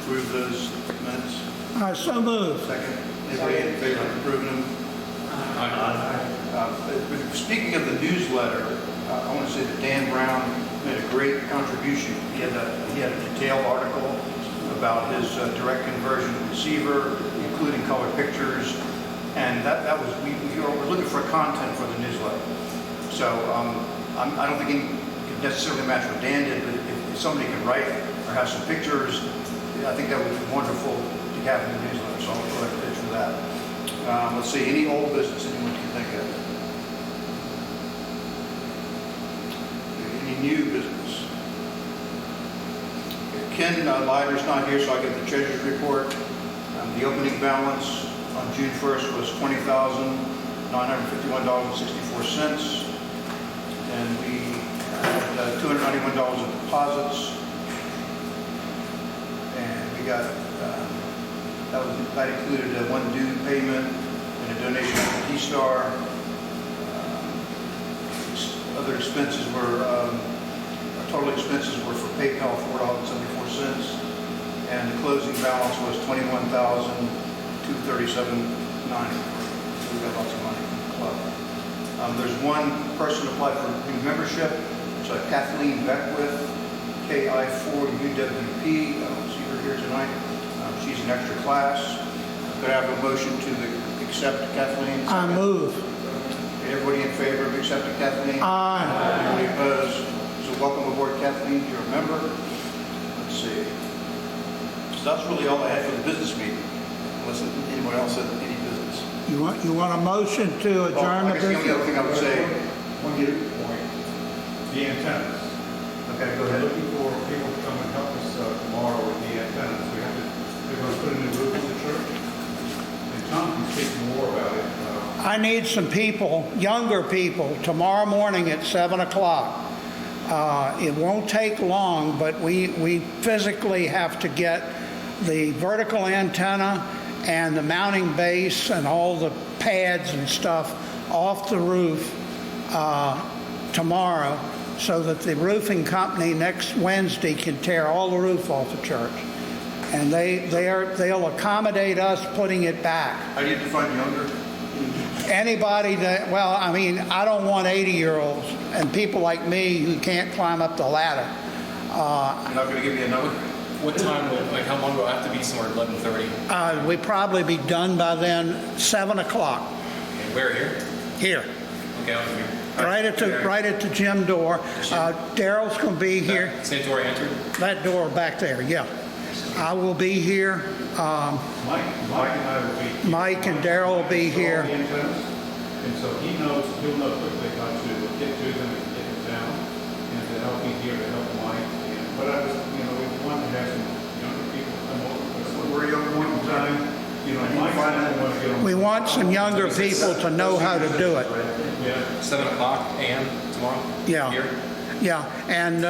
approve those minutes? So moved. Second. Anybody in favor of approving them? Speaking of the newsletter, I want to say that Dan Brown made a great contribution. He had a detailed article about his direct conversion receiver, including color pictures, and that was we're looking for content for the newsletter. So I don't think he could necessarily match what Dan did, but if somebody could write or have some pictures, I think that would be wonderful to have in the newsletter. So I'll go ahead and pitch for that. Let's see, any old business anyone can think of? Any new business? Ken Leiter's not here, so I'll get the treasurer's report. The opening balance on June 1st was $20,951.64. And we had $291 of deposits. And we got, that included one due payment and a donation from D-Star. Other expenses were, our total expenses were for PayPal $4.74, and the closing balance was $21,237.90. So we got lots of money from the club. There's one person applied for new membership. It's Kathleen Beckwith, KI4UWP. I don't see her here tonight. She's an extra class. Could I have a motion to accept Kathleen? I move. Everybody in favor of accepting Kathleen? Aye. Anybody opposed? So welcome aboard, Kathleen. You're a member. Let's see. So that's really all I had for the business meeting, unless anyone else has any business. You want a motion to adjourn I the guess the only business? other thing I would say. One good point, the antennas. Okay, go We're ahead. looking for people to come and help us tomorrow with the antennas. They're going to put a new roof on the church. And Tom can speak more about it. I need some people, younger people, tomorrow morning at 7 o'clock. It won't take long, but we physically have to get the vertical antenna and the mounting base and all the pads and stuff off the roof tomorrow, so that the roofing company next Wednesday can tear all the roof off the church. And they'll accommodate us putting it back. How do you define younger? Anybody that, well, I mean, I don't want 80-year-olds and people like me who can't climb up the ladder. You're not going to give me a number? What time will, like, how long will it have to be? Somewhere 11:30? We'd probably be done by then, 7 o'clock Okay, where, here? here. Okay, I'll be here. Right at the gym door. Daryl's going to be here. Same door I entered? That door back there, yeah. I will be here. Mike and I will be. Mike and Daryl will be here. All the antennas. And so he'll know quickly how to get to them and get them down. And to help me here, to help Mike. But I was, we want to have some younger people come over. We're a young point in time. Mike and I want to get on. We want some younger people to know how to do it. Yeah. 7 o'clock a.m. tomorrow? Yeah. Here? Yeah, and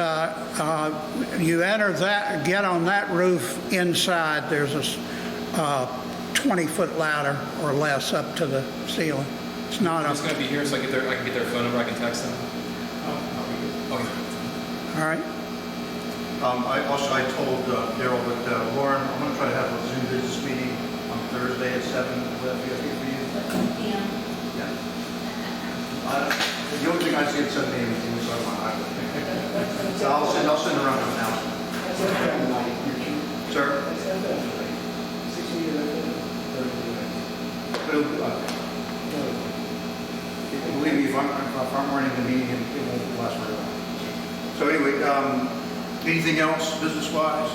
you enter that, get on that roof inside, there's a 20-foot ladder or less up to the ceiling. It's not I'm up. just going to be here so I can get their phone number, I can text them. Okay. All right. I told Daryl that, Lauren, I'm going to try to have a Zoom business meeting on Thursday at 7. Will that be okay for you? Yeah. Yeah. The only thing I see at 7 a.m. is inside my highway. So I'll send around an announcement. Sir? Believe me, if I'm running the meeting, it won't last very long. So anyway, anything else business-wise?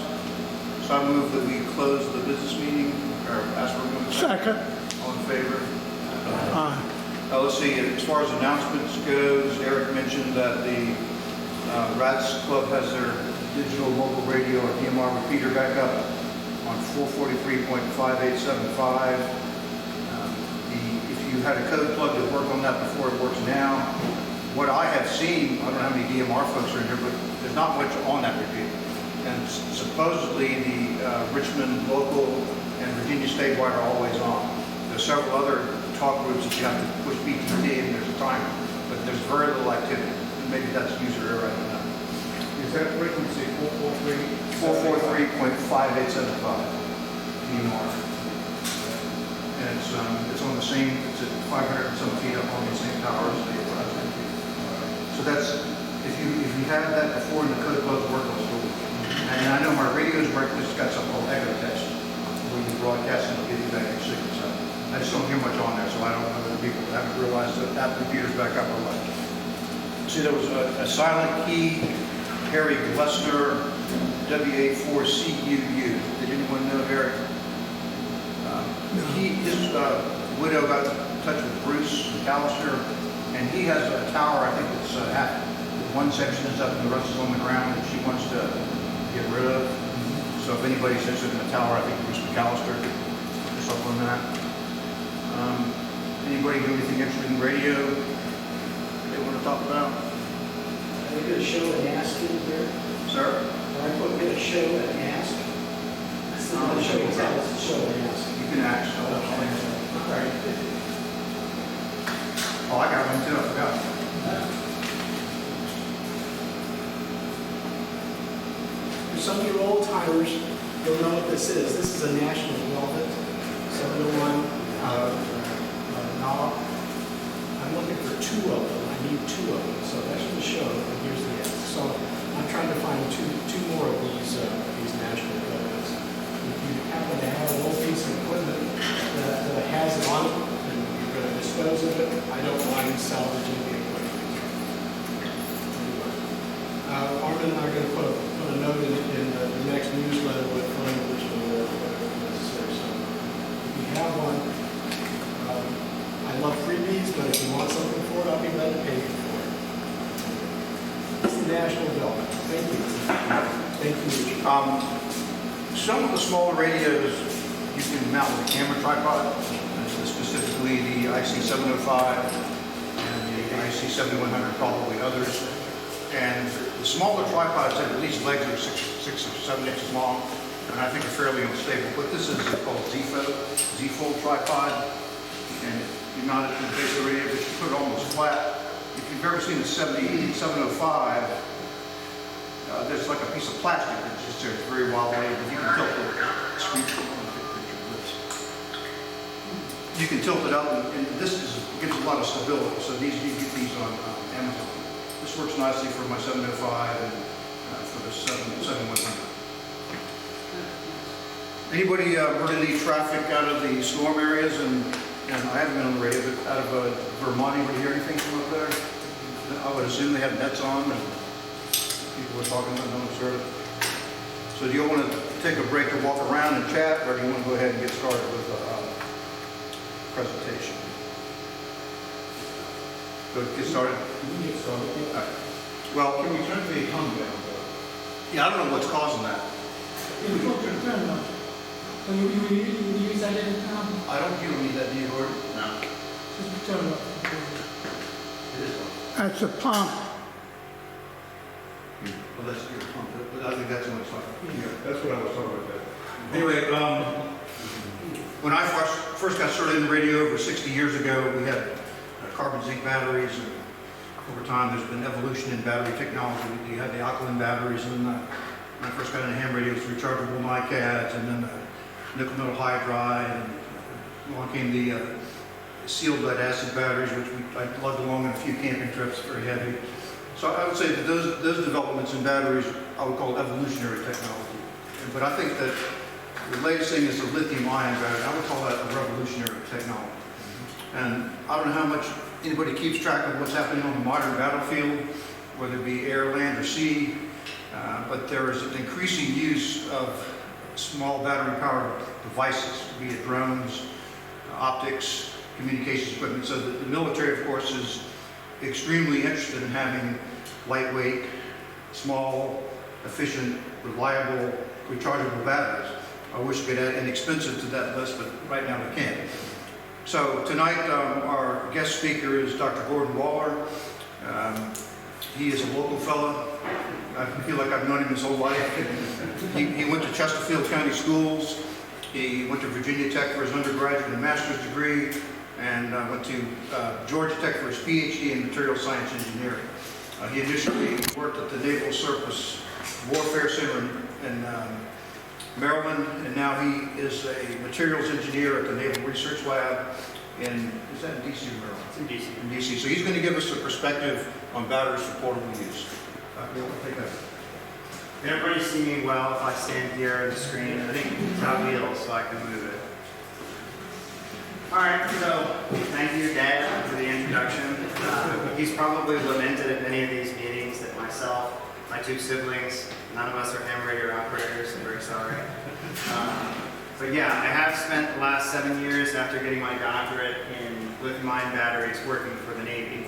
So I move that we close the business meeting, or ask for a moment. Second. All in favor? Let's see, as far as announcements goes, Eric mentioned that the Rats Club has their digital local radio or DMR repeater back up on 443.5875. If you had a code plug that worked on that before, it works now. What I have seen, I don't know how many DMR folks are in here, but there's not much on that repeater. And supposedly the Richmond local and Virginia statewide are always on. There's several other talk groups that you have to push BTT and there's a timer, but there's very little activity. Maybe that's user error, I don't know. Is Is that frequency 443? 443.5875 DMR. And it's on the same, it's at 500 and some feet up on the same tower as the Verizon. So that's, if you had that before and the code does work, it'll still work. And I know my radios work, it's got something called echo test. When you broadcast it, it'll give you back your signal. So I just don't hear much on there, so I don't know whether people haven't realized that computer's back up or what. See, there was a silent key, Harry Glessner, WA4CUU. Did anyone know Harry? His widow got in touch with Bruce McAllister, and he has a tower, I think it's half, one section is up and the rest is on the ground that she wants to get rid of. So if anybody's interested in the tower, I think Bruce McAllister is up on that. Anybody do anything interesting in radio they want to talk about? Are they going to show and ask in here? Sir? Are I going to show and ask? That's not a show and tell, it's a show and ask. You can ask. All right. Oh, I got one too, I forgot. For some of your old timers, you'll know what this is. This is a national development, 701 NAW. I'm looking for two of them. I need two of them. So that's the show, and here's the ask. So I'm trying to find two more of these national developments. If you happen to have an old piece of equipment that has it on it, and you're going to dispose of it, I don't mind salvaging the equipment. Armin and I are going to put a note in the next newsletter with language or whatever necessary. So if you have one, I love freebies, but if you want something for it, I'll be glad to pay you for it. It's the national development. Thank you. Thank you, Richard. Some of the smaller radios you can mount with a camera tripod, specifically the IC705 and the IC7100, probably others. And the smaller tripods have at least legs that are 6 or 7 inches long, and I think are fairly unstable. But this is called Z-fold tripod, and you mount it to the base of the radio, but you put it almost flat. If you've ever seen the 705, there's like a piece of plastic that's just there. It's very wobbly, but you can tilt it. You can tilt it up, and this gives a lot of stability. So you get these on Amazon. This works nicely for my 705 and for the 7100. Anybody heard any traffic out of the storm areas? And I haven't been on the radio, but out of Vermont, anybody hear anything from up there? I would assume they have nets on, and people were talking about no one's heard it. So do you want to take a break to walk around and chat, or do you want to go ahead and get started with the presentation? Go get started? We can get started. All right. Well, Can we turn the hum down, though? yeah, I don't know what's causing that. You don't turn on. So you use that in I don't need that, do you, Gordon? No. just turn it off. It is on. That's a pump. Well, that's your pump, but I think that's too much fun. Yeah, that's what I was talking about. That. Anyway, when I first got started in the radio over 60 years ago, we had carbon zinc batteries, and over time there's been evolution in battery technology. You had the alkaline batteries, and when I first got into ham radios, rechargeable NiCads, and then nickel metal hydride, and along came the sealed lead acid batteries, which I lugged along on a few camping trips, very heavy. So I would say that those developments in batteries, I would call evolutionary technology. But I think that the latest thing is the lithium-ion battery. I would call that a revolutionary technology. And I don't know how much anybody keeps track of what's happening on the modern battlefield, whether it be air, land, or sea, but there is an increasing use of small battery-powered devices, be it drones, optics, communications equipment. So the military, of course, is extremely interested in having lightweight, small, efficient, reliable, rechargeable batteries. I wish we could add inexpensive to that list, but right now we can't. So tonight, our guest speaker is Dr. Gordon Waller. He is a local fellow. I feel like I've known him his whole life. He went to Chesterfield County Schools. He went to Virginia Tech for his undergraduate and master's degree, and went to Georgia Tech for his PhD in material science engineering. He initially worked at the Naval Surface Warfare Center in Maryland, and now he is a materials engineer at the Naval Research Lab is that in DC or Maryland? It's in DC. In DC. So he's going to give us a perspective on battery supportable use. Bill, take that. Can everybody see me well if I stand here on the screen? I think it's got wheels so I can move it. All right, so thank you, Dad, for the introduction. He's probably lamented at many of these meetings that myself, my two siblings, none of us are ham radio operators. I'm very sorry. But yeah, I have spent the last 7 years after getting my doctorate in lithium-ion batteries working for the Navy.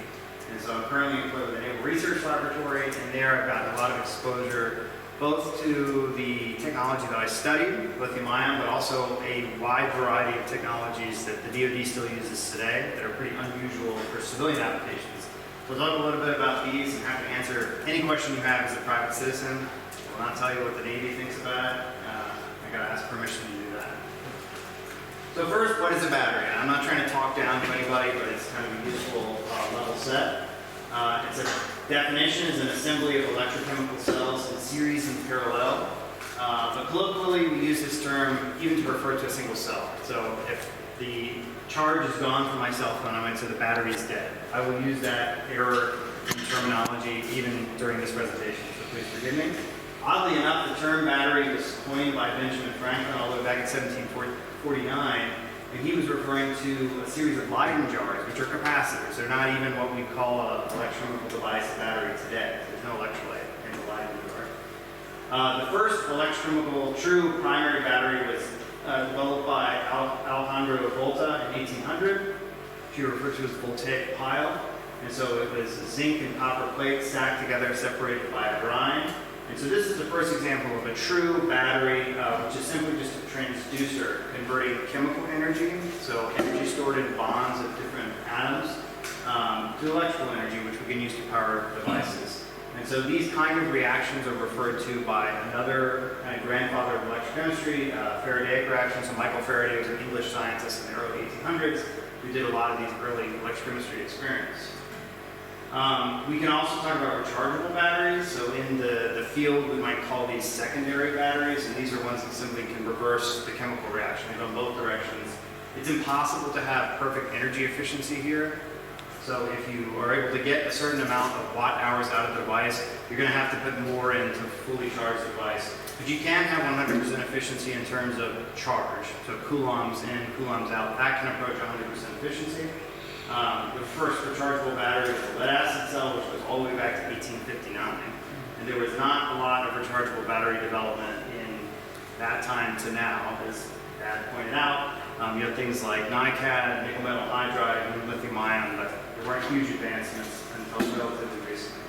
And so I'm currently employed with the Naval Research Laboratory, and there I've gotten a lot of exposure both to the technology that I studied, lithium-ion, but also a wide variety of technologies that the DoD still uses today that are pretty unusual for civilian applications. We'll talk a little bit about these and have to answer any question you have as a private citizen. I will not tell you what the Navy thinks about it. I gotta ask permission to do that. So first, what is a battery? I'm not trying to talk down to anybody, but it's kind of a useful level set. It's a definition is an assembly of electrochemical cells in series and parallel. But colloquially, we use this term even to refer to a single cell. So if the charge is gone from my cell phone, I might say the battery is dead. I will use that error in terminology even during this presentation, so please forgive me. Oddly enough, the term battery was coined by Benjamin Franklin all the way back in 1749, and he was referring to a series of Leyden jars, which are capacitors. They're not even what we call an electrochemical device, a battery today. There's no electrolyte in the Leyden jar. The first electrochemical true primary battery was developed by Alejandro Volta in 1800. She referred to as voltaic pile. And so it was zinc and copper plates stacked together, separated by a brine. And so this is the first example of a true battery, which is simply just a transducer converting chemical energy, so energy stored in bonds of different atoms, to electrical energy, which we can use to power devices. And so these kind of reactions are referred to by another kind of grandfather of electrochemistry, Faradaic reactions. So Michael Faraday was an English scientist in the early 1800s who did a lot of these early electrochemistry experiments. We can also talk about rechargeable batteries. So in the field, we might call these secondary batteries, and these are ones that simply can reverse the chemical reaction. They go in both directions. It's impossible to have perfect energy efficiency here. So if you are able to get a certain amount of watt hours out of the device, you're going to have to put more into fully charge the device. But you can have 100% efficiency in terms of charge. So coulombs in, coulombs out, that can approach 100% efficiency. The first rechargeable battery was a lead acid cell, which goes all the way back to 1859. And there was not a lot of rechargeable battery development in that time to now, as Dad pointed out. You have things like NiCad, nickel metal hydride, and lithium ion, but there weren't huge advancements until relatively recently.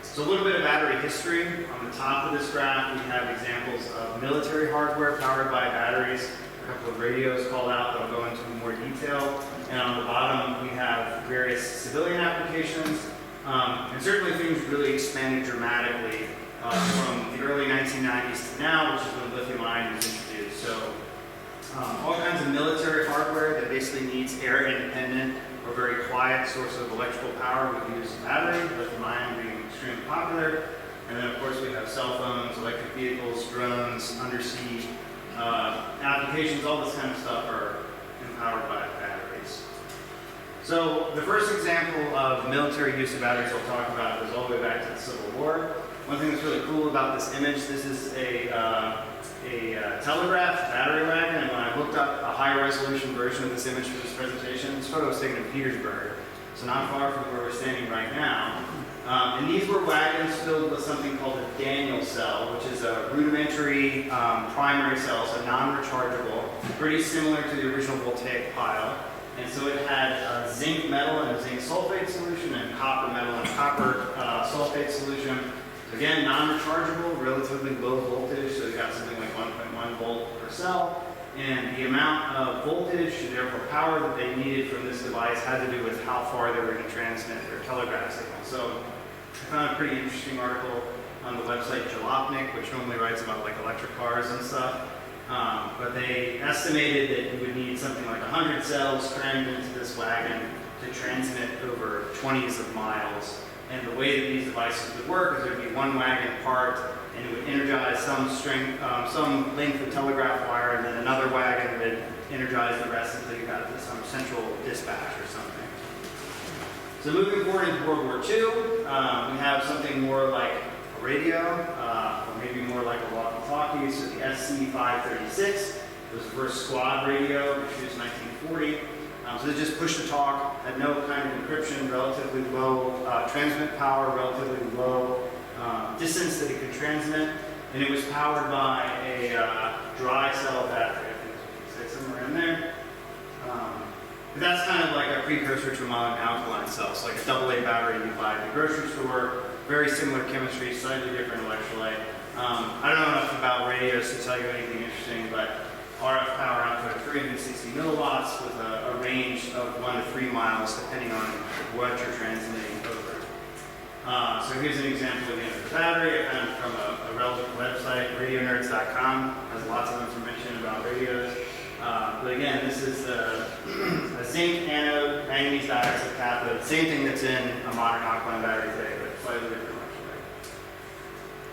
So a little bit of battery history. On the top of this graph, we have examples of military hardware powered by batteries. A couple of radios called out that I'll go into in more detail. And on the bottom, we have various civilian applications. And certainly things really expanded dramatically from the early 1990s to now, which is when lithium ion was introduced. So all kinds of military hardware that basically needs air independent or very quiet source of electrical power would use a battery, lithium ion being extremely popular. And then of course we have cell phones, electric vehicles, drones, undersea applications, all this kind of stuff are empowered by batteries. So the first example of military use of batteries I'll talk about goes all the way back to the Civil War. One thing that's really cool about this image, this is a telegraph battery wagon, and when I looked up a high resolution version of this image for this presentation, this photo was taken in Petersburg, so not far from where we're standing right now. And these were wagons filled with something called a Daniel cell, which is a rudimentary primary cell, so non-rechargeable, pretty similar to the original voltaic pile. And so it had zinc metal and a zinc sulfate solution, and copper metal and copper sulfate solution. Again, non-rechargeable, relatively low voltage, so you got something like 1.1 volt per cell. And the amount of voltage, and therefore power, that they needed from this device had to do with how far they were going to transmit their telegraph signal. So I found a pretty interesting article on the website Jalopnik, which normally writes about like electric cars and stuff. But they estimated that you would need something like 100 cells crammed into this wagon to transmit over 20s of miles. And the way that these devices would work is there would be one wagon parked, and it would energize some length of telegraph wire, and then another wagon would energize the rest until you got to some central dispatch or something. So moving forward into World War II, we have something more like a radio, or maybe more like a walkie-talkie. So the SC-536 was the first squad radio, introduced in 1940. So they just push to talk, had no kind of encryption, relatively low transmit power, relatively low distance that it could transmit, and it was powered by a dry cell battery. I think it's somewhere in there. But that's kind of like a precursor to a modern alkaline cell. So like a AA battery you buy at the grocery store, very similar chemistry, slightly different electrolyte. I don't know enough about radios to tell you anything interesting, but RF power output of 360 milliwatts with a range of 1 to 3 miles depending on what you're transmitting over. So here's an example again of the battery. I found it from a relevant website, radionerds.com. Has lots of information about radios. But again, this is a zinc anode, manganese dioxide cathode, same thing that's in a modern alkaline battery today, but slightly different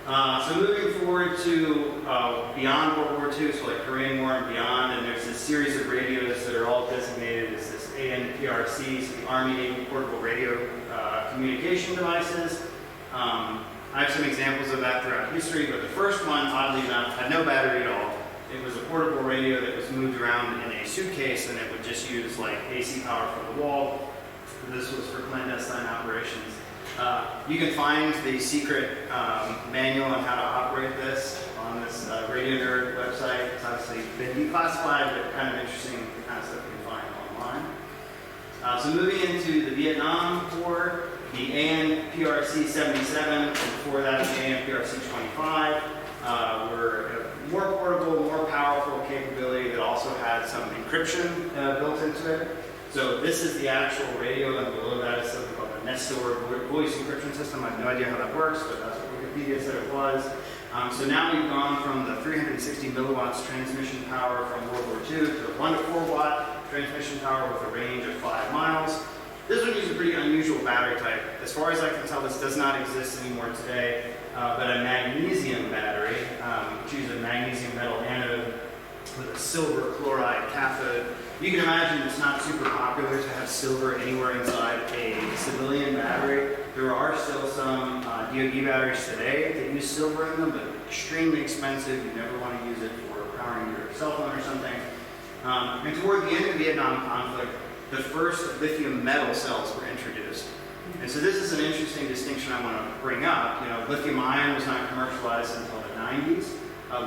electrolyte. So moving forward to beyond World War II, so like Korean War and beyond, and there's this series of radios that are all designated as this ANPRC, so the Army Navy Portable Radio Communication Devices. I have some examples of that throughout history, but the first one, oddly enough, had no battery at all. It was a portable radio that was moved around in a suitcase, and it would just use like AC power from the wall. This was for clandestine operations. You can find the secret manual on how to operate this on this Radio Nerd website. It's obviously been declassified, but kind of interesting the kind of stuff you can find online. So moving into the Vietnam War, the ANPRC 77, before that the ANPRC 25, were more portable, more powerful capability that also had some encryption built into it. So this is the actual radio, and below that is something called the Nestor voice encryption system. I have no idea how that works, but that's what Wikipedia said it was. So now we've gone from the 360 milliwatts transmission power from World War II to a 1 to 4 watt transmission power with a range of 5 miles. This one uses a pretty unusual battery type. As far as I can tell, this does not exist anymore today, but a magnesium battery, which uses a magnesium metal anode with a silver chloride cathode. You can imagine it's not super popular to have silver anywhere inside a civilian battery. There are still some DoD batteries today that use silver in them, but extremely expensive. You never want to use it for powering your cell phone or something. And toward the end of the Vietnam conflict, the first lithium metal cells were introduced. And so this is an interesting distinction I want to bring up. You know, lithium ion was not commercialized until the 90s.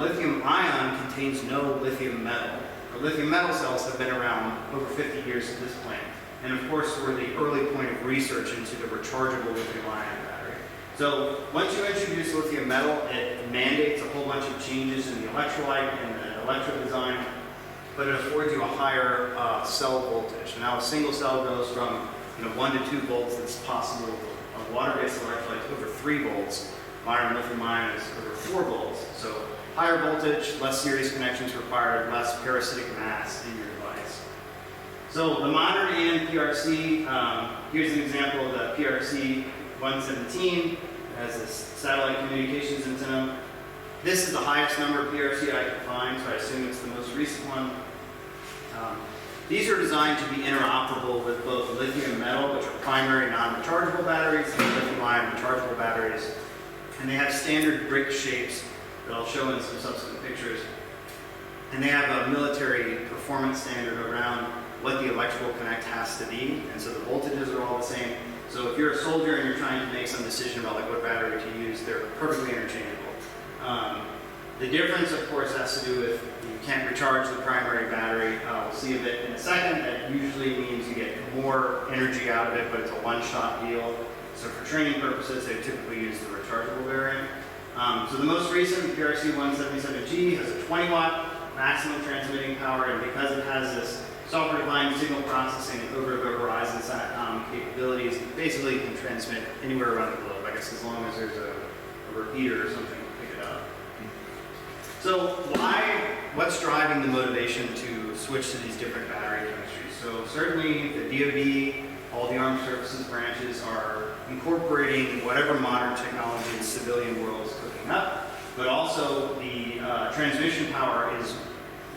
Lithium ion contains no lithium metal. The lithium metal cells have been around over 50 years at this point. And of course, we're the early point of research into the rechargeable lithium ion battery. So once you introduce lithium metal, it mandates a whole bunch of changes in the electrolyte and the electrode design, but it affords you a higher cell voltage. Now a single cell goes from 1 to 2 volts that's possible of water-based electrolytes over 3 volts. Modern lithium ion is over 4 volts. So higher voltage, less series connections required, less parasitic mass in your device. So the modern ANPRC, here's an example of the PRC 117. It has this satellite communications antenna. This is the highest number of PRC I could find, so I assume it's the most recent one. These are designed to be interoperable with both lithium metal, which are primary non-rechargeable batteries, and lithium ion rechargeable batteries. And they have standard brick shapes that I'll show in some subsequent pictures. And they have a military performance standard around what the electrical connect has to be. And so the voltages are all the same. So if you're a soldier and you're trying to make some decision about like what battery to use, they're perfectly interchangeable. The difference, of course, has to do with you can't recharge the primary battery. We'll see a bit in a second. That usually means you get more energy out of it, but it's a one-shot deal. So for training purposes, they typically use the rechargeable variant. So the most recent PRC 177G has a 20-watt maximum transmitting power, and because it has this software-defined signal processing over the Verizon Satcom capabilities, it basically can transmit anywhere around the globe. I guess as long as there's a repeater or something to pick it up. So what's driving the motivation to switch to these different battery chemistries? So certainly the DoD all the armed services branches are incorporating whatever modern technology the civilian world is cooking up, but also the transmission power is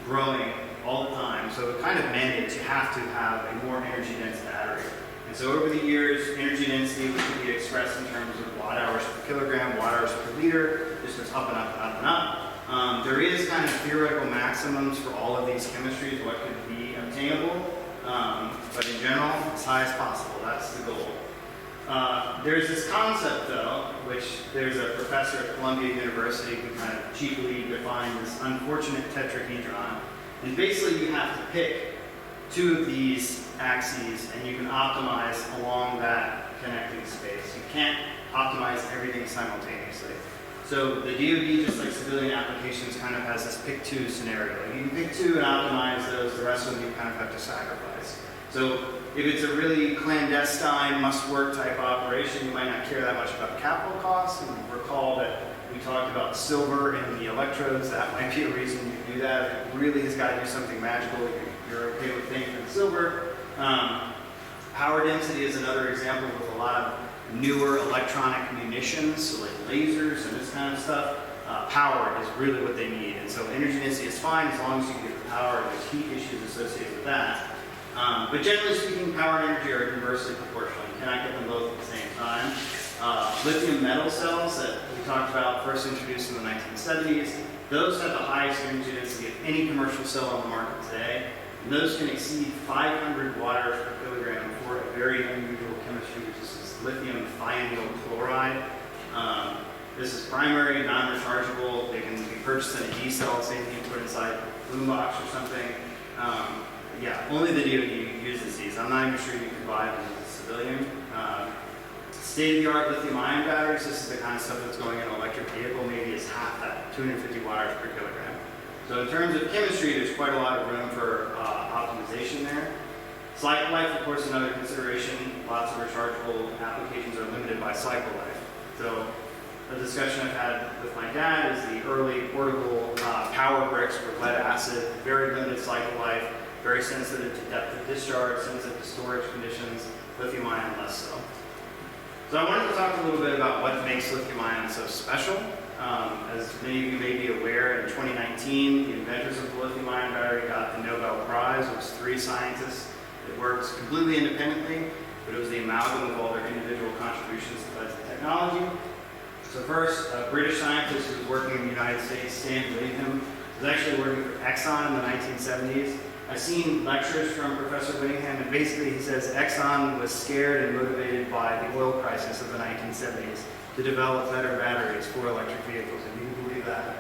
growing all the time, so it kind of mandates you have to have a more energy-dense battery. And so over the years, energy density, which can be expressed in terms of watt hours per kilogram, watt hours per liter, just goes up and up and up and up. There is kind of theoretical maximums for all of these chemistries, what could be obtainable, but in general, as high as possible, that's the goal. There's this concept, though, which there's a professor at Columbia University who kind of cheaply defined this unfortunate tetrahedron. And basically, you have to pick two of these axes, and you can optimize along that connecting space. You can't optimize everything simultaneously. So the DoD, just like civilian applications, kind of has this pick two scenario. You can pick two and optimize those, the rest of them you kind of have to sacrifice. So if it's a really clandestine, must-work type operation, you might not care that much about capital costs. And recall that we talked about silver in the electrodes. That might be a reason you do that. If it really has got to do something magical, you're okay with paying for the silver. Power density is another example with a lot of newer electronic munitions, so like lasers and this kind of stuff. Power is really what they need. And so energy density is fine as long as you can get the power. There's heat issues associated with that. But generally speaking, power and energy are inversely proportional. You cannot get them both at the same time. Lithium metal cells that we talked about, first introduced in the 1970s, those have the highest energy density of any commercial cell on the market today. And those can exceed 500 watt hours per kilogram for a very unusual chemistry, which is this lithium thionyl chloride. This is primary, non-rechargeable. They can be purchased in a D cell, same thing you put inside a boom box or something. Yeah, only the DoD uses these. I'm not even sure you can buy them as a civilian. State-of-the-art lithium-ion batteries, this is the kind of stuff that's going in an electric vehicle, maybe it's half that, 250 watt hours per kilogram. So in terms of chemistry, there's quite a lot of room for optimization there. Cycle life, of course, another consideration. Lots of rechargeable applications are limited by cycle life. So a discussion I've had with my dad is the early portable power bricks with lead acid, very limited cycle life, very sensitive to depth of discharge, sensitive to storage conditions, lithium-ion less so. So I wanted to talk a little bit about what makes lithium-ion so special. As many of you may be aware, in 2019, the inventors of the lithium-ion battery got the Nobel Prize. It was 3 scientists. It works completely independently, but it was the amalgam of all their individual contributions to the technology. So first, a British scientist who was working in the United States, Stan Whittingham, was actually working for Exxon in the 1970s. I've seen lectures from Professor Whittingham, and basically he says Exxon was scared and motivated by the oil crisis of the 1970s to develop better batteries for electric vehicles, and you can believe that.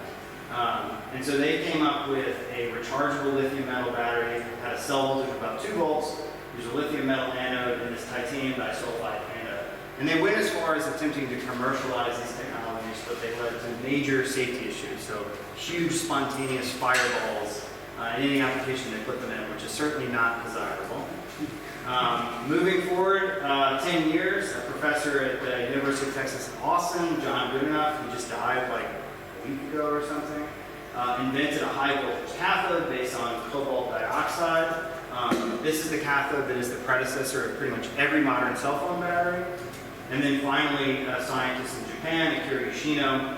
And so they came up with a rechargeable lithium metal battery, had a cell voltage of about 2 volts, there's a lithium metal anode and this titanium disulfide anode. And they went as far as attempting to commercialize these technologies, but they led to major safety issues, so huge spontaneous fireballs in any application they put them in, which is certainly not desirable. Moving forward 10 years, a professor at the University of Texas in Austin, John Goodenough, who just died like a week ago or something, invented a high voltage cathode based on cobalt dioxide. This is the cathode that is the predecessor of pretty much every modern cell phone battery. And then finally, scientists in Japan, Akira Yoshino,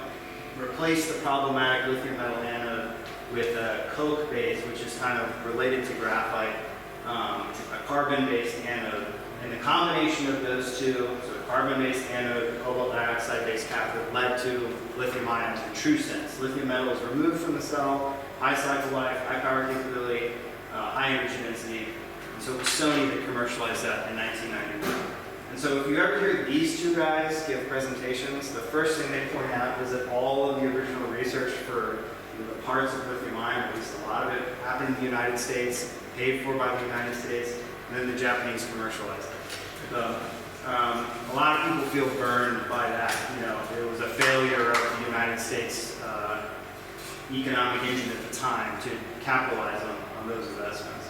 replaced the problematic lithium metal anode with a coke base, which is kind of related to graphite, a carbon-based anode. And the combination of those two, so a carbon-based anode, a cobalt dioxide-based cathode, led to lithium ions in true sense. Lithium metal is removed from the cell, high cycle life, high power capability, high energy density. And so it was Sony that commercialized that in 1991. And so if you ever hear these two guys give presentations, the first thing they point out is that all of the original research for the parts of lithium ion, at least a lot of it, happened in the United States, paid for by the United States, and then the Japanese commercialized it. So, a lot of people feel burned by that. You know, it was a failure of the United States economic engine at the time to capitalize on those investments.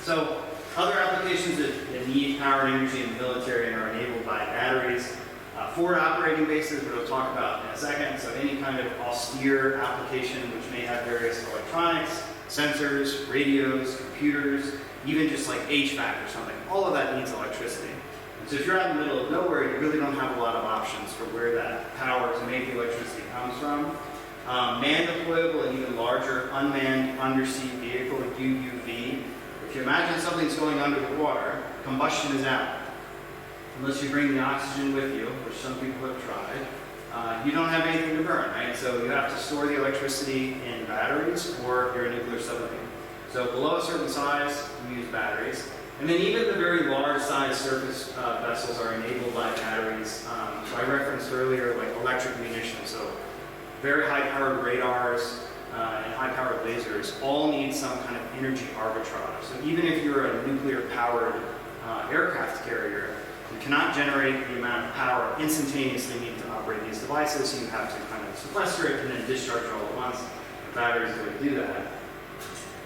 So, other applications that need power and energy in the military and are enabled by batteries. Forward operating bases, which we'll talk about in a second. So any kind of austere application which may have various electronics, sensors, radios, computers, even just like HVAC or something, all of that needs electricity. And so if you're out in the middle of nowhere, you really don't have a lot of options for where that power to make the electricity comes from. Manned deployable and even larger unmanned undersea vehicle, UUV. If you imagine something's going under the water, combustion is out. Unless you bring the oxygen with you, which some people have tried, you don't have anything to burn, right? So you have to store the electricity in batteries or you're a nuclear submarine. So below a certain size, you use batteries. And then even the very large size surface vessels are enabled by batteries. So I referenced earlier like electric munitions. So very high powered radars and high powered lasers all need some kind of energy arbitrage. So even if you're a nuclear powered aircraft carrier, you cannot generate the amount of power instantaneously needed to operate these devices, so you have to kind of sequester it and then discharge it all at once. The batteries would do that.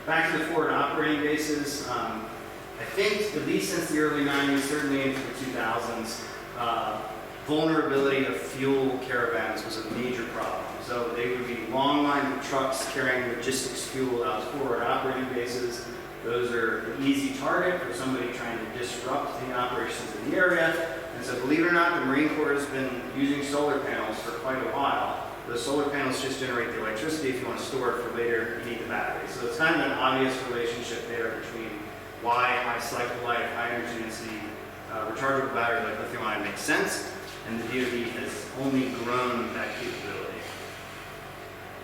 Back to the forward operating bases, I think at least since the early 90s, certainly into the 2000s, vulnerability of fuel caravans was a major problem. So they would be long lines of trucks carrying logistics fuel out of forward operating bases. Those are an easy target for somebody trying to disrupt the operations in the area. And so believe it or not, the Marine Corps has been using solar panels for quite a while. Those solar panels just generate the electricity. If you want to store it for later, you need the battery. So it's kind of an obvious relationship there between why high cycle life, high energy density, rechargeable battery like lithium ion makes sense, and the DoD has only grown that capability.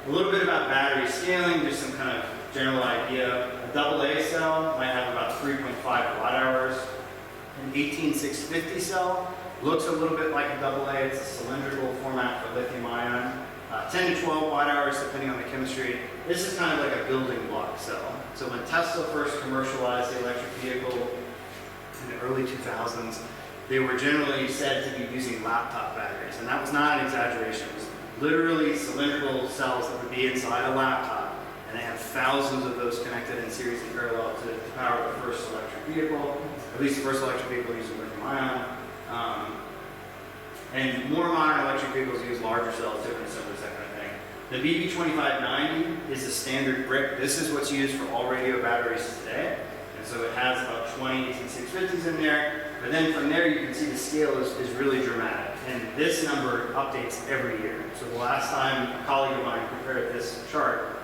A little bit about battery scaling, just some kind of general idea. A AA cell might have about 3.5 watt hours. An 18650 cell looks a little bit like a AA. It's a cylindrical format for lithium ion. 10 to 12 watt hours depending on the chemistry. This is kind of like a building block cell. So when Tesla first commercialized the electric vehicle in the early 2000s, they were generally said to be using laptop batteries. And that was not an exaggeration. It was literally cylindrical cells that would be inside a laptop. And they have thousands of those connected in series and parallel to power the first electric vehicle, at least the first electric vehicle using lithium ion. And more modern electric vehicles use larger cells, different assemblies, that kind of thing. The BB2590 is a standard brick. This is what's used for all radio batteries today. And so it has about 20 18650s in there. But then from there, you can see the scale is really dramatic. And this number updates every year. So the last time a colleague of mine prepared this chart,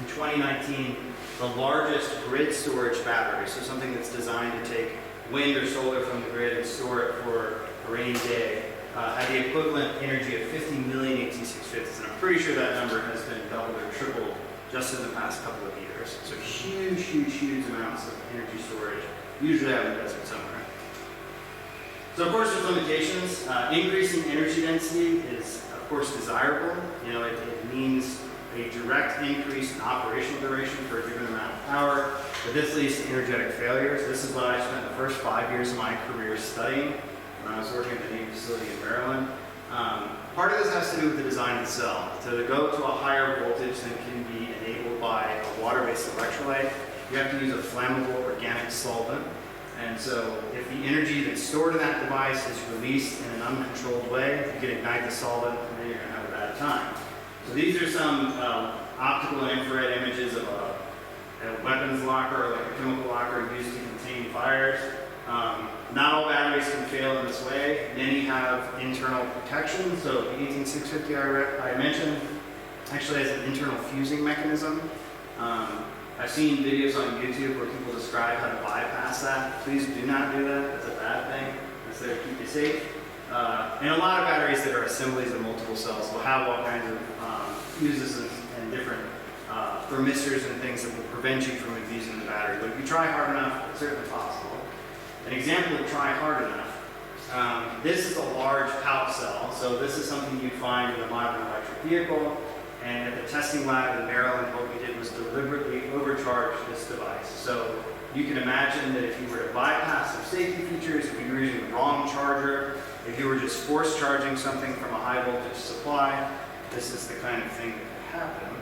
in 2019, the largest grid storage battery, so something that's designed to take wind or solar from the grid and store it for a rainy day, had the equivalent energy of 50 million 18650s. And I'm pretty sure that number has been doubled or tripled just in the past couple of years. So huge, huge, huge amounts of energy storage, usually out in the desert somewhere. So of course there's limitations. Increasing energy density is of course desirable. You know, it means a direct increase in operational duration for a given amount of power, but this leads to energetic failures. This is what I spent the first 5 years of my career studying when I was working at the Navy facility in Maryland. Part of this has to do with the design of the cell. To go to a higher voltage than can be enabled by a water-based electrolyte, you have to use a flammable organic solvent. And so if the energy that's stored in that device is released in an uncontrolled way, you can ignite the solvent and then you're going to have a bad time. So these are some optical and infrared images of a weapons locker or like a chemical locker used to contain fires. Not all batteries can fail in this way. Many have internal protection. So the 18650 I mentioned actually has an internal fusing mechanism. I've seen videos on YouTube where people describe how to bypass that. Please do not do that. That's a bad thing. That's there to keep you safe. And a lot of batteries that are assemblies of multiple cells will have all kinds of fuses and different thermistors and things that will prevent you from abusing the battery. But if you try hard enough, it's certainly possible. An example of try hard enough, this is a large pouch cell. So this is something you find in a modern electric vehicle. And at the testing lab in Maryland, what we did was deliberately overcharge this device. So you can imagine that if you were to bypass some safety features, if you were using the wrong charger, if you were just force charging something from a high voltage supply, this is the kind of thing that could happen.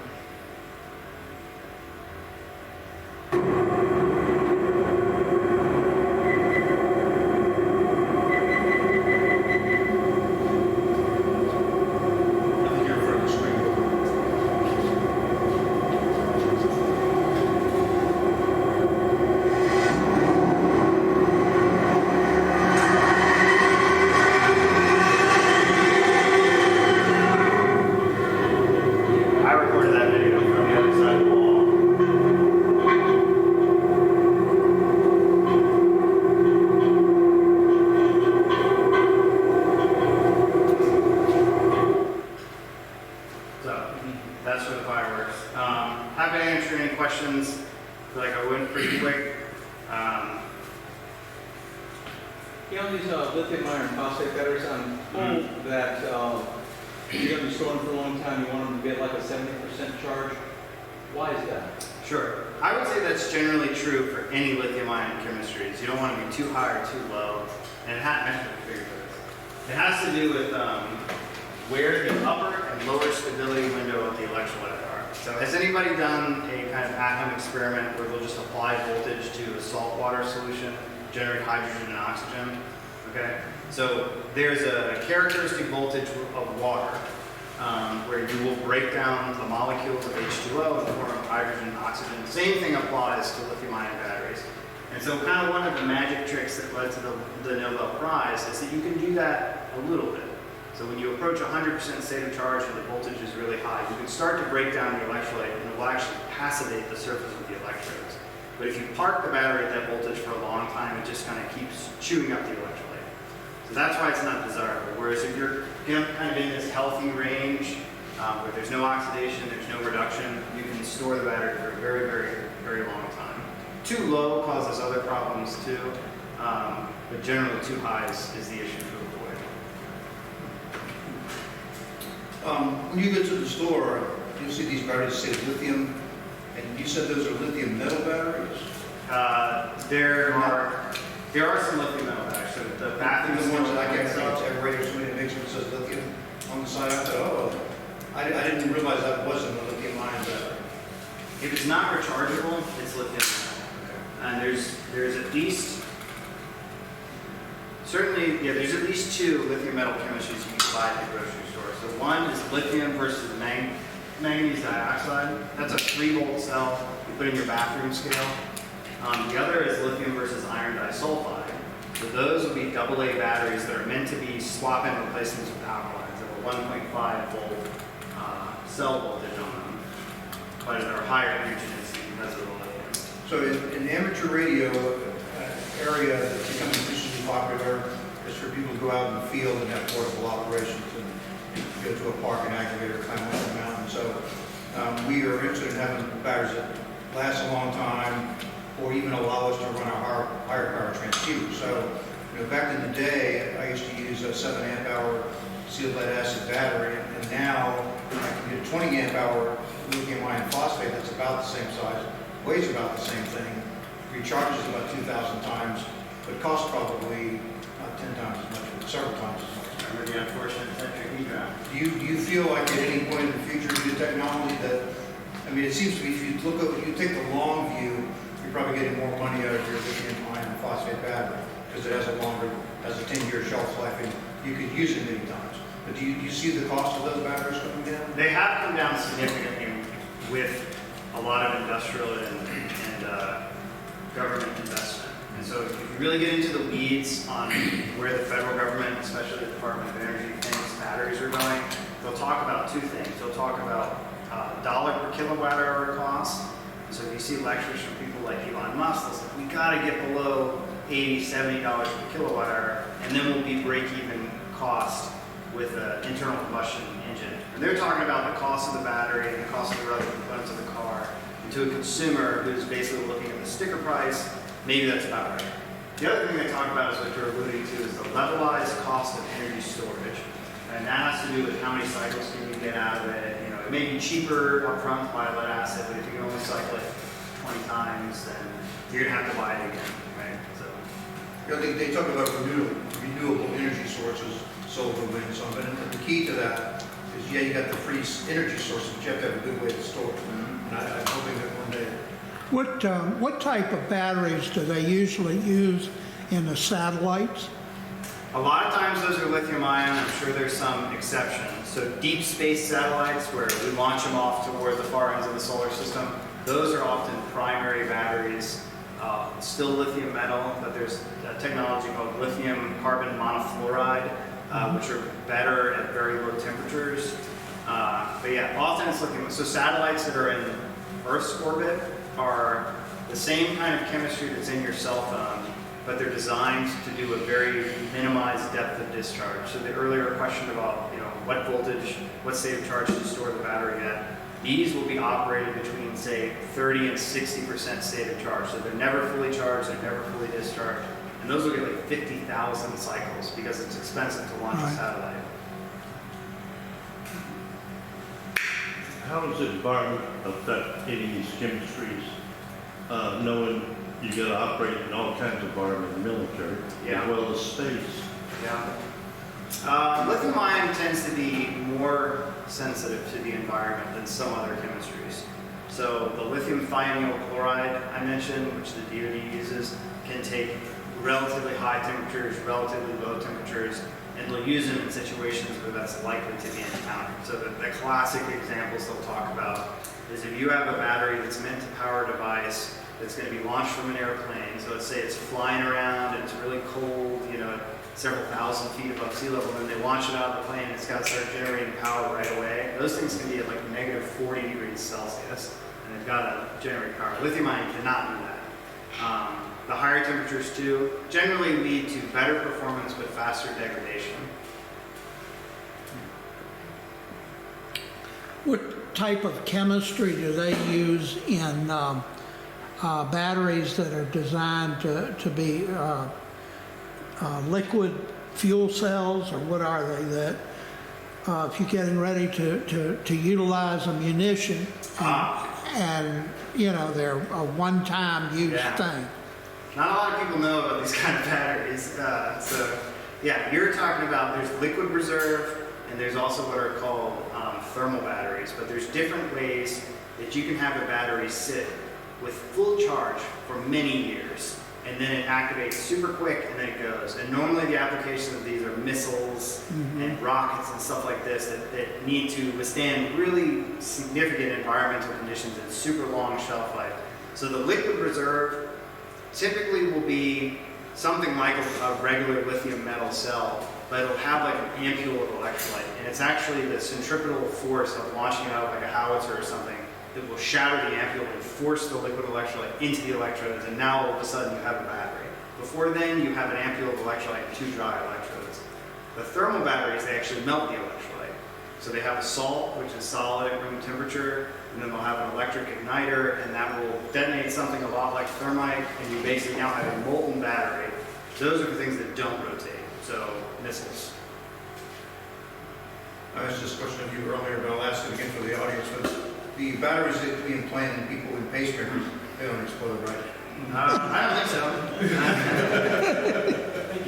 iron phosphate batteries on that you're going to be storing for a long time, you want them to get like a 70% charge. Why is that? Sure. I would say that's generally true for any lithium-ion chemistries. You don't want to be too high or too low. And it has to do with where the upper and lower stability window of the electrolyte are. So has anybody done a kind of at-home experiment where they'll just apply voltage to a saltwater solution, generate hydrogen and oxygen? Okay. So there's a characteristic voltage of water where you will break down the molecules of H2O in the form of hydrogen and oxygen. The same thing applies to lithium-ion batteries. And so kind of one of the magic tricks that led to the Nobel Prize is that you can do that a little bit. So when you approach 100% state of charge and the voltage is really high, you can start to break down the electrolyte and it will actually passivate the surface of the electrodes. But if you park the battery at that voltage for a long time, it just kind of keeps chewing up the electrolyte. So that's why it's not desirable. Whereas if you're kind of in this healthy range where there's no oxidation, there's no reduction, you can store the battery for a very, very, very long time. Too low causes other problems too, but generally too high is the issue to avoid. When you go to the store, you'll see these batteries say lithium, and you said those are lithium metal batteries? There are some lithium metal batteries. So the bathroom The ones that I get itself, from every somebody that makes one that says lithium on the side, I thought, oh, I didn't realize that wasn't a lithium ion battery. if it's not rechargeable, it's lithium metal. And there's at least, certainly, yeah, there's at least two lithium metal chemistries you can buy at the grocery store. So one is lithium versus manganese dioxide. That's a 3-volt cell you put in your bathroom scale. The other is lithium versus iron disulfide. So those will be AA batteries that are meant to be swap-in replacements with alkalies. They have a 1.5 volt cell voltage on them, but they're higher energy density because of the lithium. So in the amateur radio area that's becoming increasingly popular is for people to go out in the field and have portable operations and go to a park and aggregate or climb up the mountain. So we are interested in having batteries that last a long time or even allow us to run a higher power transceiver. So back in the day, I used to use a 7 amp hour sealed lead acid battery, and now I can get a 20 amp hour lithium iron phosphate that's about the same size, weighs about the same thing, recharges about 2,000 times, but costs probably not 10 times as much, but several times as much. Remember the unfortunate tetra heat. Do you feel like at any point in the future due to technology that, I mean, it seems to be if you take the long view, you're probably getting more money out of your lithium iron phosphate battery because it has a 10-year shelf life and you could use it many times. But do you see the cost of those batteries coming down? They have come down significantly with a lot of industrial and government investment. And so if you really get into the weeds on where the federal government, especially the Department of Energy, thinks batteries are going, they'll talk about two things. They'll talk about dollar per kilowatt hour cost. So if you see lectures from people like Elon Musk, they'll say, we got to get below $80, $70 per kilowatt hour, and then we'll be break-even cost with an internal combustion engine. And they're talking about the cost of the battery and the cost of the other components of the car. And to a consumer who's basically looking at the sticker price, maybe that's about right. The other thing they talk about is what you're alluding to is the levelized cost of energy storage. And that has to do with how many cycles can you get out of it. It may be cheaper upfront to buy lead acid, but if you can only cycle it 20 times, then you're going to have to buy it again, right? So, They talk about renewable energy sources, solar, wind, so on. And the key to that is, yeah, you got the free energy sources, but you have to have a good way to store it. And I'm hoping that one day. What type of batteries do they usually use in the satellites? a lot of times those are lithium ion. I'm sure there's some exceptions. So deep space satellites where we launch them off toward the far ends of the solar system, those are often primary batteries. Still lithium metal, but there's a technology called lithium carbon monofluoride, which are better at very low temperatures. But yeah, often it's lithium. So satellites that are in Earth's orbit are the same kind of chemistry that's in your cell phone, but they're designed to do a very minimized depth of discharge. So the earlier question about, what voltage, what state of charge to store the battery at, these will be operated between, say, 30 and 60% state of charge. So they're never fully charged, they're never fully discharged. And those will get like 50,000 cycles because it's expensive to launch a Right. satellite. How does the environment affect any of these chemistries? Knowing you got to operate in all kinds of environment in the military, Yeah. as well as space. Yeah. Lithium ion tends to be more sensitive to the environment than some other chemistries. So the lithium thionyl chloride I mentioned, which the DoD uses, can take relatively high temperatures, relatively low temperatures, and they'll use them in situations where that's likely to be encountered. So the classic examples they'll talk about is if you have a battery that's meant to power a device that's going to be launched from an airplane. So let's say it's flying around and it's really cold, you know, several thousand feet above sea level, and they launch it out of the plane and it's got to start generating power right away. Those things can be at like negative 40 degrees Celsius, and they've got to generate power. Lithium ion cannot do that. The higher temperatures too generally lead to better performance but faster degradation. What type of chemistry do they use in batteries that are designed to be liquid fuel cells, or what are they that if you're getting ready to utilize a munition and you know they're a one-time use Yeah. thing? Not a lot of people know about these kind of batteries. So yeah, you're talking about there's liquid reserve and there's also what are called thermal batteries, but there's different ways that you can have a battery sit with full charge for many years, and then it activates super quick and then it goes. And normally the applications of these are missiles and rockets and stuff like this that need to withstand really significant environmental conditions and super long shelf life. So the liquid reserve typically will be something like a regular lithium metal cell, but it'll have like an ampule of electrolyte. And it's actually the centripetal force of launching it out like a howitzer or something that will shatter the ampule and force the liquid electrolyte into the electrodes, and now all of a sudden you have a battery. Before then, you have an ampule of electrolyte and 2 dry electrodes. The thermal batteries, they actually melt the electrolyte. So they have a salt, which is solid at room temperature, and then they'll have an electric igniter, and that will detonate something a lot like thermite, and you basically now have a molten battery. Those are the things that don't rotate, so missiles. I asked this question of you earlier, but I'll ask it again for the audience. But the batteries that are being planted in people with pacemakers, they don't explode, right? I don't think so.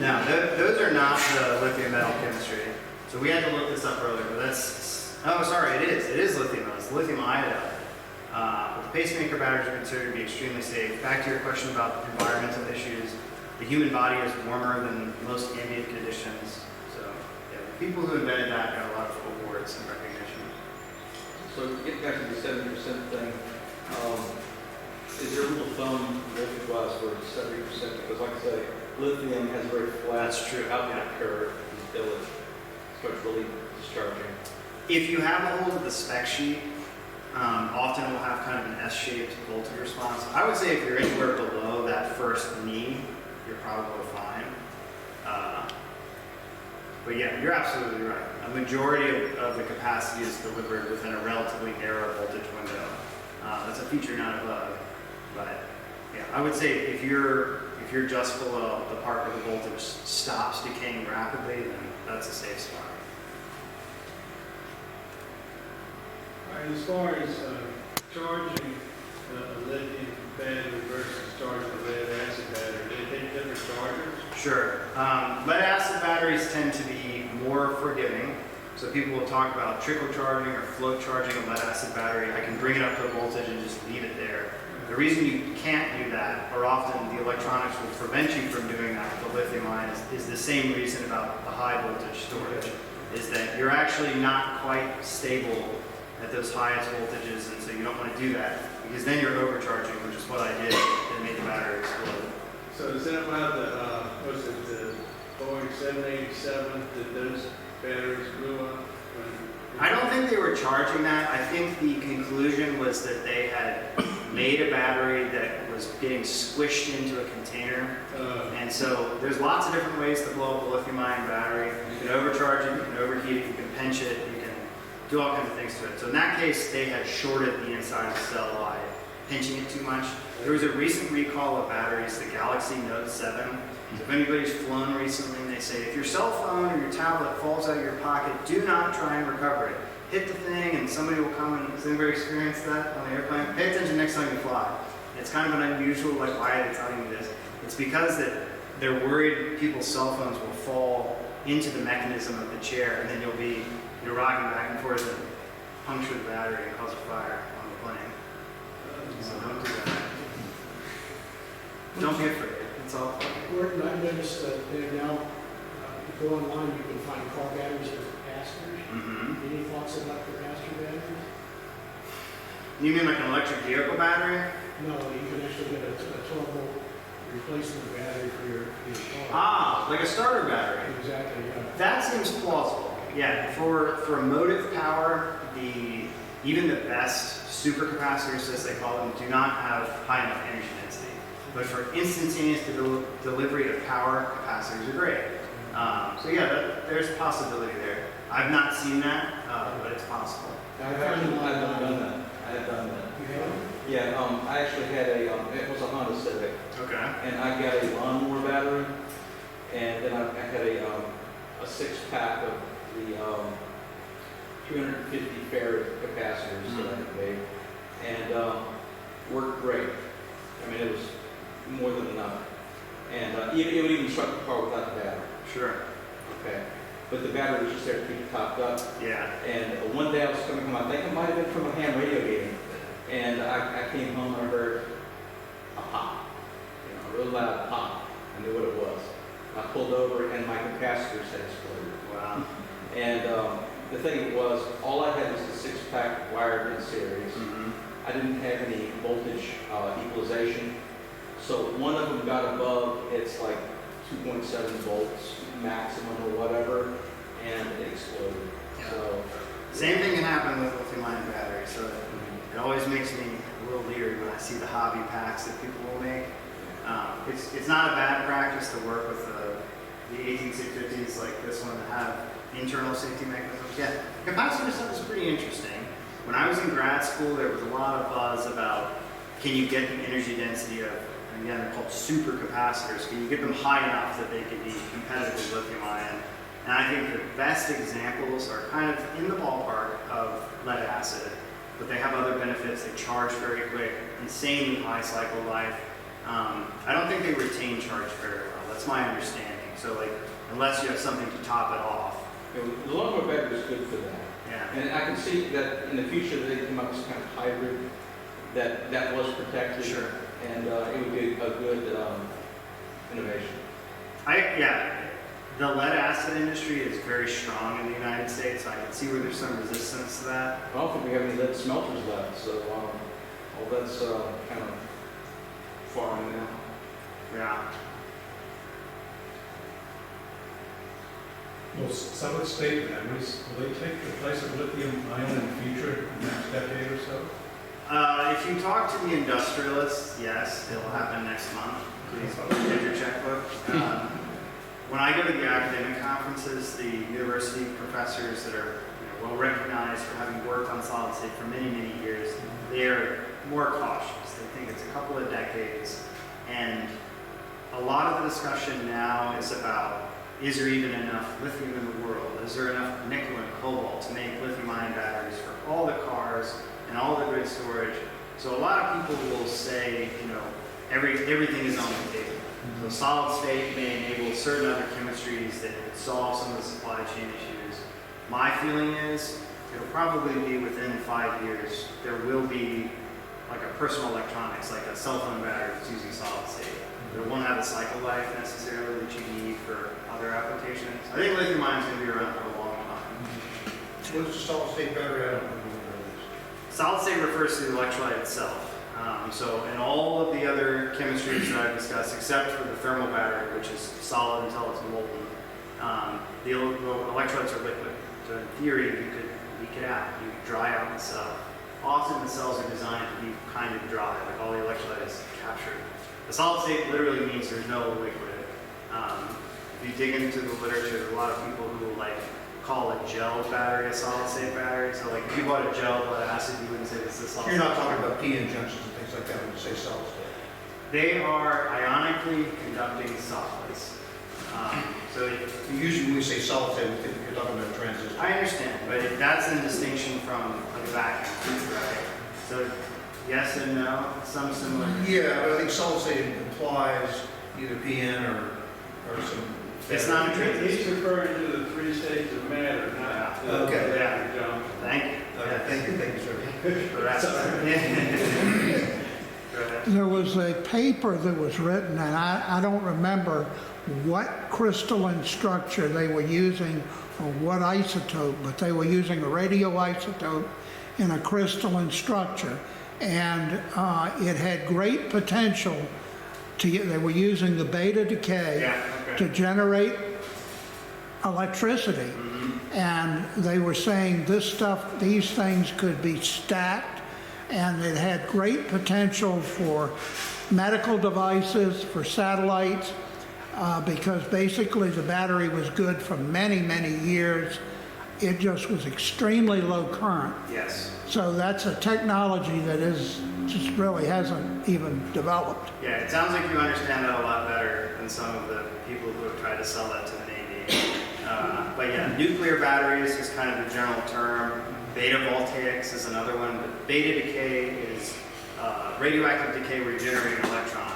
No, those are not the lithium metal chemistry. So we had to look this up earlier, but that's, oh, sorry, it is lithium metal. It's lithium iodide. But the pacemaker batteries are considered to be extremely safe. Back to your question about environmental issues, the human body is warmer than most ambient conditions. So yeah, the people who invented that got a lot of awards and recognition. So getting back to the 70% thing, is there a rule of thumb voltage-wise for 70%? Because like I say, lithium has a very flat That's true, outlet yeah. curve until it starts really discharging. If you have a hold of the spec sheet, often it will have kind of an S-shaped voltage response. I would say if you're anywhere below that first knee, you're probably fine. But yeah, you're absolutely right. A majority of the capacity is delivered within a relatively narrow voltage window. That's a feature, not a bug. But yeah, I would say if you're just below the part where the voltage stops decaying rapidly, then that's a safe spot. All right, as far as charging a lithium battery versus charging a lead acid battery, do they take different chargers? Sure. Lead acid batteries tend to be more forgiving. So people will talk about trickle charging or float charging a lead acid battery. I can bring it up to a voltage and just leave it there. The reason you can't do that, or often the electronics will prevent you from doing that with the lithium ion, is the same reason about the high voltage storage, is that you're actually not quite stable at those highest voltages, and so you don't want to do that, because then you're overcharging, which is what I did, and made the battery explode. So is that about the Boeing 787 that those batteries blew up? I don't think they were charging that. I think the conclusion was that they had made a battery that was getting squished into a container. And so there's lots of different ways to blow up a lithium-ion battery. You can overcharge it, you can overheat it, you can pinch it, you can do all kinds of things to it. So in that case, they had shorted the inside of the cell by pinching it too much. There was a recent recall of batteries, the Galaxy Note 7. So if anybody's flown recently and they say, if your cell phone or your tablet falls out of your pocket, do not try and recover it. Hit the thing and somebody will come and, has anybody experienced that on the airplane? Pay attention next time you fly. It's kind of an unusual, like, why are they telling you this? It's because that they're worried people's cell phones will fall into the mechanism of the chair, and then you're rocking back and forth and puncture the battery and cause a fire on the plane. So don't do that. Don't be afraid. It's all fun. Gordon, I've noticed that there now, if you go online, you can find car batteries for capacitors. Mm-hmm. Any thoughts about capacitor batteries? You mean like an electric vehicle battery? No, you can actually get a 12-volt replacement battery for your car. Ah, like a starter battery. Exactly, yeah. That seems plausible. Yeah, for motive power, even the best supercapacitors, as they call them, do not have high enough energy density. But for instantaneous delivery of power, capacitors are great. So yeah, there's a possibility there. I've not seen that, but it's possible. I've done that. I have done that. You have? Yeah, I actually had it was a Honda Civic, Okay. and I got a lawnmower battery, and then I had a 6-pack of the 350 farad capacitors that I had made, and worked great. I mean, it was more than enough, and it would even truck the car without the battery. Sure. Okay, but the battery was just there to keep it topped up. Yeah. And one day I was coming home, I think it might have been from a ham radio meeting, and I came home and I heard a pop, a real loud pop. I knew what it was. I pulled over and my capacitors had exploded. Wow. And the thing was, all I had was the 6-pack wired in series. Mm-hmm. I didn't have any voltage equalization. So one of them got above, it's like 2.7 volts maximum or whatever, and it exploded. Yeah. So Same thing can happen with lithium-ion batteries. So it always makes me a little leery when I see the hobby packs that people will make. It's not a bad practice to work with the 18650s like this one to have internal safety mechanisms. Yeah, capacitor stuff is pretty interesting. When I was in grad school, there was a lot of buzz about can you get the energy density of, and again, they're called supercapacitors. Can you get them high enough that they can be competitive with lithium-ion? And I think the best examples are kind of in the ballpark of lead acid, but they have other benefits. They charge very quick, insanely high cycle life. I don't think they retain charge very well. That's my understanding. So like, unless you have something to top it off. the lawnmower battery is good for that. Yeah. And I can see that in the future they come up with some kind of hybrid that was protected. Sure. And it would be a good innovation. The lead acid industry is very strong in the United States. So I can see where there's some resistance to that. I don't think we have any lead smelters left, so all that's kind of foreign now. Yeah. Will solid state batteries, will they take the place of lithium ion in the future, in the next decade or so? If you talk to the industrialists, yes, it'll happen next month. Please get your checkbook. When I go to the academic conferences, the university professors that are well recognized for having worked on solid state for many, many years, they are more cautious. They think it's a couple of decades. And a lot of the discussion now is about, is there even enough lithium in the world? Is there enough nickel and cobalt to make lithium-ion batteries for all the cars and all the grid storage? So a lot of people will say, everything is on the table. So solid state may enable certain other chemistries that could solve some of the supply chain issues. My feeling is it'll probably be within 5 years. There will be like a personal electronics, like a cell phone battery that's using solid state. It won't have the cycle life necessarily that you need for other applications. I think lithium ion is going to be around for a long time. What's the solid state battery? I don't know what that is. Solid state refers to the electrolyte itself. So in all of the other chemistries that I've discussed, except for the thermal battery, which is solid until it's molten, the electrolytes are liquid. So in theory, you could leak it out. You could dry out the cell. Often the cells are designed to be kind of dry, like all the electrolyte is captured. The solid state literally means there's no liquid. If you dig into the literature, there's a lot of people who will call a gel battery a solid state battery. So like if you bought a gel lead acid, you wouldn't say this is a solid You're state. not talking about P-in junctions and things like that when you say solid state. They are ionically conducting solids. So Usually when we say solid state, you're talking about a transistor. I understand, but that's in distinction from like a vacuum, right? So yes and no, some similar. Yeah, but I think solid state implies either PN or some. It's not a He's transistor. referring to the three states of matter, not the Okay. vacuum jump. Thank you. Thank you, sir. For that. Go ahead. There was a paper that was written, and I don't remember what crystalline structure they were using or what isotope, but they were using a radioisotope in a crystalline structure. And it had great potential they were using the beta decay Yeah, okay. to generate electricity. And they were saying these things could be stacked, and it had great potential for medical devices, for satellites, because basically the battery was good for many, many years. It just was extremely low current. Yes. So that's a technology that just really hasn't even developed. Yeah, it sounds like you understand that a lot better than some of the people who have tried to sell that to the Navy. But yeah, nuclear batteries is kind of the general term. Beta voltaics is another one, but beta decay is radioactive decay where you generate an electron.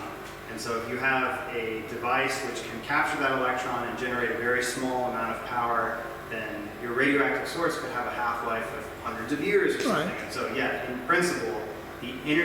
And so if you have a device which can capture that electron and generate a very small amount of power, then your radioactive source could have a half-life of hundreds of years or something. Right. And so yeah, in principle, the energy